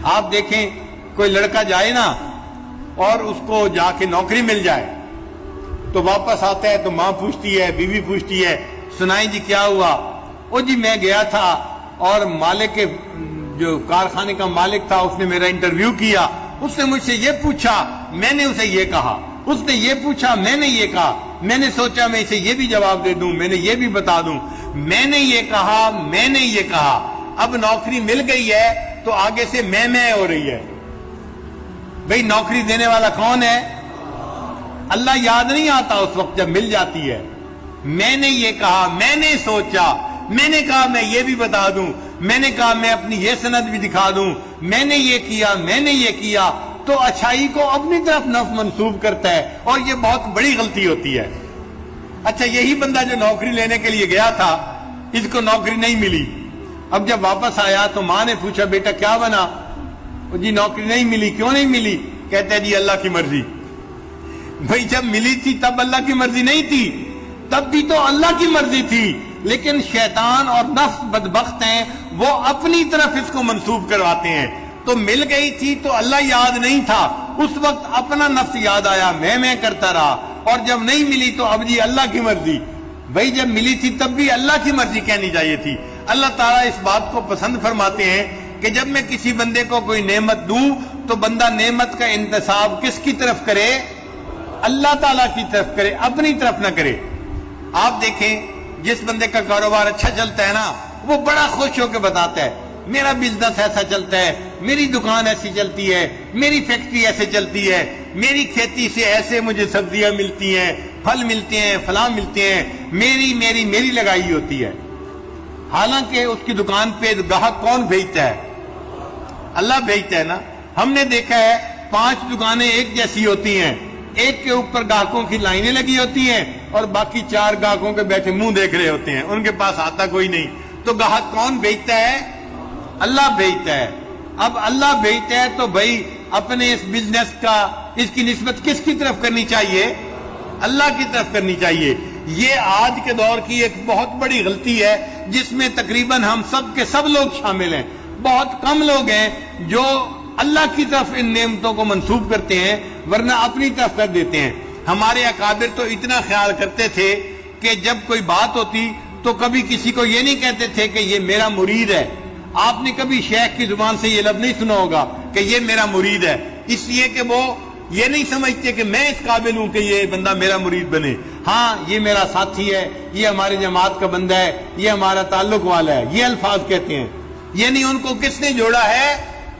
آپ دیکھیں کوئی لڑکا جائے نا اور اس کو جا کے نوکری مل جائے تو واپس آتا ہے تو ماں پوچھتی ہے، بیوی پوچھتی ہے، سنائیں جی کیا ہوا؟ او جی میں گیا تھا اور مالک کے جو کارخانے کا مالک تھا اس نے میرا انٹرویو کیا، اس نے مجھ سے یہ پوچھا، میں نے اسے یہ کہا، اس نے یہ پوچھا، میں نے یہ کہا، میں نے سوچا میں اسے یہ بھی جواب دے دوں، میں نے یہ بھی بتا دوں، میں نے یہ کہا، میں نے یہ کہا۔ اب نوکری مل گئی ہے تو آگے سے میں ہو رہی ہے۔ بھئی نوکری دینے والا کون ہے؟ اللہ یاد نہیں آتا اس وقت جب مل جاتی ہے۔ میں نے یہ کہا، میں نے سوچا، میں نے کہا میں یہ بھی بتا دوں، میں نے کہا میں اپنی یہ سند بھی دکھا دوں، میں نے یہ کیا، میں نے یہ کیا، تو اچھائی کو اپنی طرف نفس منسوب کرتا ہے اور یہ بہت بڑی غلطی ہوتی ہے۔ اچھا یہی بندہ جو نوکری لینے کے لیے گیا تھا، اس کو نوکری نہیں ملی، اب جب واپس آیا تو ماں نے پوچھا بیٹا کیا بنا؟ جی نوکری نہیں ملی۔ کیوں نہیں ملی؟ کہتے ہیں جی اللہ کی مرضی۔ بھئی جب ملی تھی تب اللہ کی مرضی نہیں تھی؟ تب بھی تو اللہ کی مرضی تھی، لیکن شیطان اور نفس بدبخت ہیں، وہ اپنی طرف اس کو منسوب کرواتے ہیں۔ تو مل گئی تھی تو اللہ یاد نہیں تھا، اس وقت اپنا نفس یاد آیا، میں کرتا رہا، اور جب نہیں ملی تو اب جی اللہ کی مرضی۔ بھئی جب ملی تھی تب بھی اللہ کی مرضی کہنی چاہیے تھی۔ اللہ تعالیٰ اس بات کو پسند فرماتے ہیں کہ جب میں کسی بندے کو کوئی نعمت دوں تو بندہ نعمت کا انتساب کس کی طرف کرے؟ اللہ تعالیٰ کی طرف کرے، اپنی طرف نہ کرے۔ آپ دیکھیں جس بندے کا کاروبار اچھا چلتا ہے نا، وہ بڑا خوش ہو کے بتاتا ہے میرا بزنس ایسا چلتا ہے، میری دکان ایسی چلتی ہے، میری فیکٹری ایسے چلتی ہے، میری کھیتی سے ایسے مجھے سبزیاں ملتی ہیں، پھل ملتے ہیں، فلاں ملتے ہیں، میری لگائی ہوتی ہے۔ حالانکہ اس کی دکان پہ گاہک کون بھیجتا ہے؟ اللہ بھیجتا ہے نا۔ ہم نے دیکھا ہے 5 دکانیں ایک جیسی ہوتی ہیں، ایک کے اوپر گاہکوں کی لائنیں لگی ہوتی ہیں اور باقی 4 گاہکوں کے بیٹھے منہ دیکھ رہے ہوتے ہیں، ان کے پاس آتا کوئی نہیں۔ تو گاہک کون بھیجتا ہے؟ اللہ بھیجتا ہے۔ اب اللہ بھیجتا ہے تو بھائی اپنے اس بزنس کا اس کی نسبت کس کی طرف کرنی چاہیے؟ اللہ کی طرف کرنی چاہیے۔ یہ آج کے دور کی ایک بہت بڑی غلطی ہے جس میں تقریباً ہم سب کے سب لوگ شامل ہیں۔ بہت کم لوگ ہیں جو اللہ کی طرف ان نعمتوں کو منسوب کرتے ہیں، ورنہ اپنی طرف کر دیتے ہیں۔ ہمارے اکابر تو اتنا خیال کرتے تھے کہ جب کوئی بات ہوتی تو کبھی کسی کو یہ نہیں کہتے تھے کہ یہ میرا مرید ہے۔ آپ نے کبھی شیخ کی زبان سے یہ لفظ نہیں سنا ہوگا کہ یہ میرا مرید ہے، اس لیے کہ وہ یہ نہیں سمجھتے کہ میں اس قابل ہوں کہ یہ بندہ میرا مرید بنے۔ ہاں یہ میرا ساتھی ہے، یہ ہماری جماعت کا بندہ ہے، یہ ہمارا تعلق والا ہے، یہ الفاظ کہتے ہیں۔ یعنی ان کو کس نے جوڑا ہے؟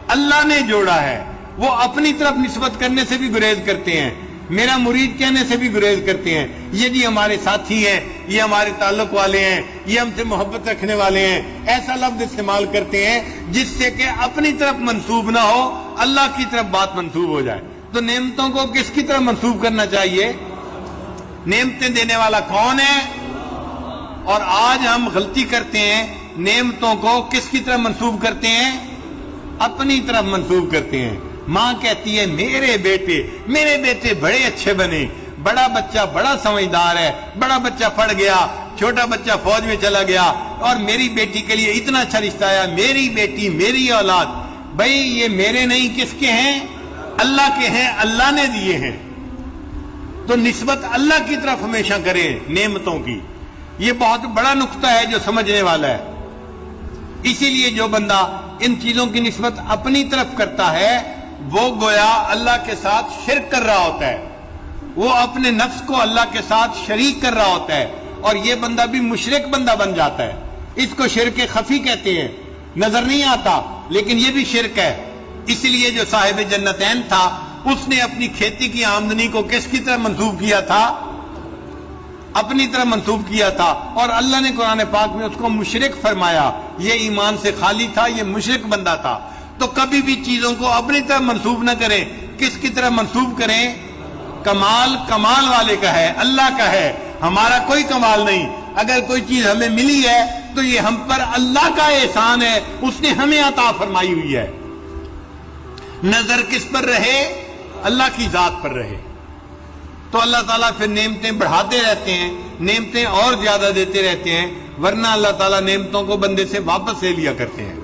اللہ نے جوڑا ہے۔ وہ اپنی طرف نسبت کرنے سے بھی گریز کرتے ہیں، میرا مرید کہنے سے بھی گریز کرتے ہیں۔ یہ جی ہمارے ساتھی ہیں، یہ ہمارے تعلق والے ہیں، یہ ہم سے محبت رکھنے والے ہیں، ایسا لفظ استعمال کرتے ہیں جس سے کہ اپنی طرف منسوب نہ ہو، اللہ کی طرف بات منسوب ہو جائے۔ تو نعمتوں کو کس کی طرف منسوب کرنا چاہیے؟ نعمتیں دینے والا کون ہے؟ اور آج ہم غلطی کرتے ہیں، نعمتوں کو کس کی طرف منسوب کرتے ہیں؟ اپنی طرف منسوب کرتے ہیں۔ ماں کہتی ہے میرے بیٹے بڑے اچھے بنے، بڑا بچہ بڑا سمجھدار ہے، بڑا بچہ پڑھ گیا، چھوٹا بچہ فوج میں چلا گیا، اور میری بیٹی کے لیے اتنا اچھا رشتہ آیا، میری بیٹی، میری اولاد۔ بھائی یہ میرے نہیں، کس کے ہیں؟ اللہ کے ہیں، اللہ نے دیے ہیں۔ تو نسبت اللہ کی طرف ہمیشہ کریں نعمتوں کی۔ یہ بہت بڑا نقطہ ہے جو سمجھنے والا ہے۔ اسی لیے جو بندہ ان چیزوں کی نسبت اپنی طرف کرتا ہے وہ گویا اللہ کے ساتھ شرک کر رہا ہوتا ہے، وہ اپنے نفس کو اللہ کے ساتھ شریک کر رہا ہوتا ہے، اور یہ بندہ بھی مشرک بندہ بن جاتا ہے۔ اس کو شرک خفی کہتے ہیں، نظر نہیں آتا لیکن یہ بھی شرک ہے۔ اس لیے جو صاحب جنتین تھا اس نے اپنی کھیتی کی آمدنی کو کس کی طرح منسوب کیا تھا؟ اپنی طرح منسوب کیا تھا، اور اللہ نے قرآن پاک میں اس کو مشرک فرمایا۔ یہ ایمان سے خالی تھا، یہ مشرک بندہ تھا۔ تو کبھی بھی چیزوں کو اپنی طرح منسوب نہ کریں، کس کی طرح منسوب کریں؟ کمال والے کا ہے، اللہ کا ہے، ہمارا کوئی کمال نہیں۔ اگر کوئی چیز ہمیں ملی ہے تو یہ ہم پر اللہ کا احسان ہے، اس نے ہمیں عطا فرمائی ہوئی ہے۔ نظر کس پر رہے؟ اللہ کی ذات پر رہے۔ تو اللہ تعالیٰ پھر نعمتیں بڑھاتے رہتے ہیں، نعمتیں اور زیادہ دیتے رہتے ہیں، ورنہ اللہ تعالیٰ نعمتوں کو بندے سے واپس لے لیا کرتے ہیں۔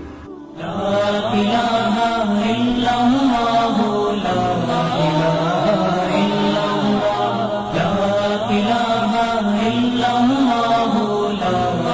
إلا الله لا إله إلا الله لا إله إلا الله لا